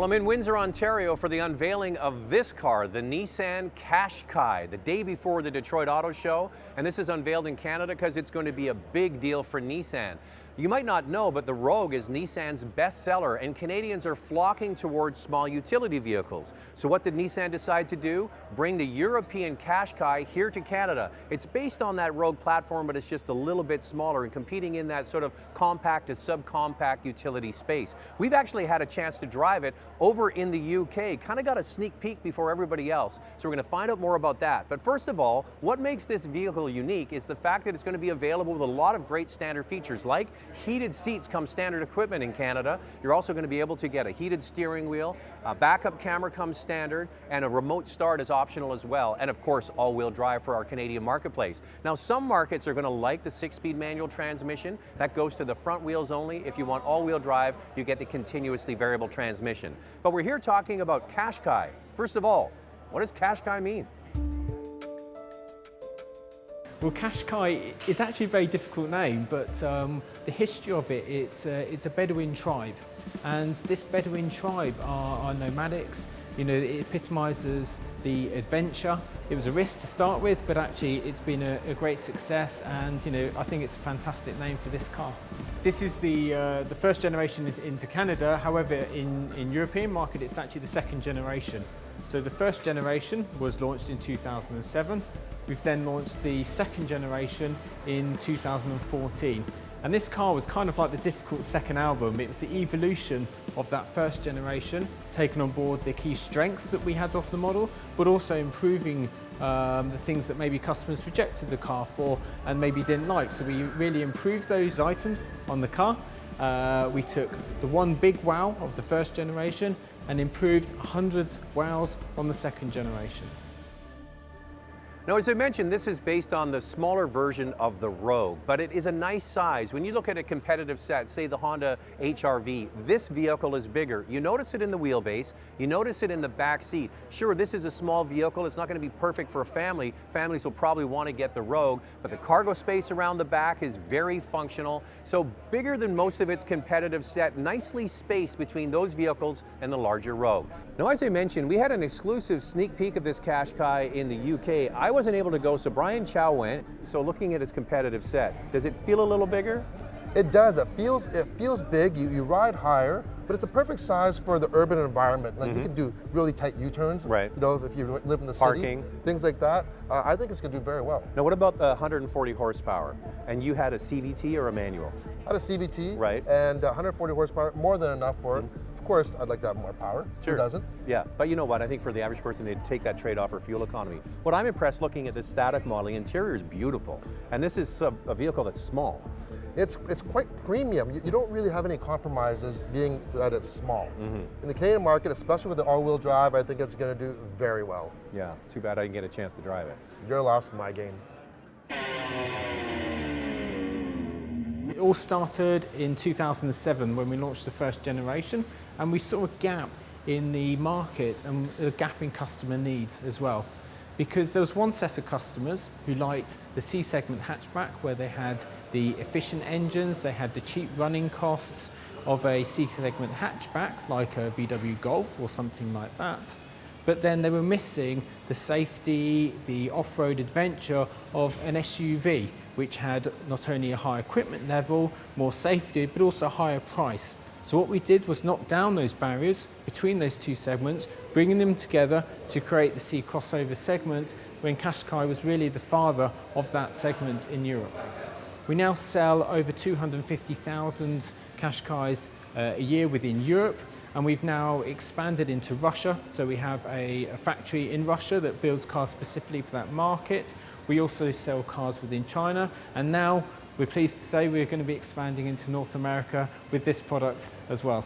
Well, I'm in Windsor, Ontario for the unveiling of this car, the Nissan Qashqai, the day before the Detroit Auto Show. And this is unveiled in Canada because it's going to be a big deal for Nissan. You might not know, but the Rogue is Nissan's best seller, and Canadians are flocking towards small utility vehicles. So what did Nissan decide to do? Bring the European Qashqai here to Canada. It's based on that Rogue platform, but it's just a little bit smaller and competing in that sort of compact to subcompact utility space. We've actually had a chance to drive it over in the UK, kind of got a sneak peek before everybody else. So we're going to find out more about that. But first of all, what makes this vehicle unique is the fact that it's going to be available with a lot of great standard features, like heated seats come standard equipment in Canada. You're also going to be able to get a heated steering wheel, a backup camera comes standard, and a remote start is optional as well. And of course, all-wheel drive for our Canadian marketplace. Now, some markets are going to like the 6-speed manual transmission. That goes to the front wheels only. If you want all-wheel drive, you get the continuously variable transmission. But we're here talking about Qashqai. First of all, what does Qashqai mean? Well, Qashqai is actually a very difficult name, but the history of it, it's a Bedouin tribe. And this Bedouin tribe are nomadics. You know, it epitomizes the adventure. It was a risk to start with, but actually it's been a great success, and you know, I think it's a fantastic name for this car. This is the first generation into Canada. However, in European market, it's actually the second generation. So the first generation was launched in 2007. We've then launched the second generation in 2014. And this car was kind of like the difficult second album. It was the evolution of that first generation, taking on board the key strengths that we had off the model, but also improving the things that maybe customers rejected the car for and maybe didn't like. So we really improved those items on the car. We took the one big wow of the first generation and improved 100 wows on the second generation. Now, as I mentioned, this is based on the smaller version of the Rogue, but it is a nice size. When you look at a competitive set, say the Honda HR-V, this vehicle is bigger. You notice it in the wheelbase, you notice it in the back seat. Sure, this is a small vehicle, it's not going to be perfect for a family. Families will probably want to get the Rogue, but the cargo space around the back is very functional. So bigger than most of its competitive set, nicely spaced between those vehicles and the larger Rogue. Now, as I mentioned, we had an exclusive sneak peek of this Qashqai in the UK. I wasn't able to go, so Brian Chow went. So looking at his competitive set, does it feel a little bigger? It does. It feels big. You ride higher, but it's a perfect size for the urban environment. Like you can do really tight U-turns. Right. You know, if you live in the Parking. city, things like that. I think it's going to do very well. Now, what about the 140 horsepower? And you had a CVT or a manual? I had a CVT. Right. And 140 horsepower, more than enough for it. Of course, I'd like to have more power. Sure. Who doesn't? Yeah, but you know what? I think for the average person, they'd take that trade-off for fuel economy. What I'm impressed looking at this static model, the interior is beautiful. And this is a vehicle that's small. It's quite premium. You don't really have any compromises being that it's small. In the Canadian market, especially with the all-wheel drive, I think it's going to do very well. Yeah, too bad I didn't get a chance to drive it. Your loss, my gain. It all started in 2007 when we launched the first generation, and we saw a gap in the market and a gap in customer needs as well. Because there was one set of customers who liked the C-segment hatchback, where they had the efficient engines, they had the cheap running costs of a C-segment hatchback like a VW Golf or something like that. But then they were missing the safety, the off-road adventure of an SUV, which had not only a high equipment level, more safety, but also a higher price. So what we did was knock down those barriers between those two segments, bringing them together to create the C crossover segment, when Qashqai was really the father of that segment in Europe. We now sell over 250,000 Qashqais a year within Europe, and we've now expanded into Russia. So we have a factory in Russia that builds cars specifically for that market. We also sell cars within China, and now we're pleased to say we're going to be expanding into North America with this product as well.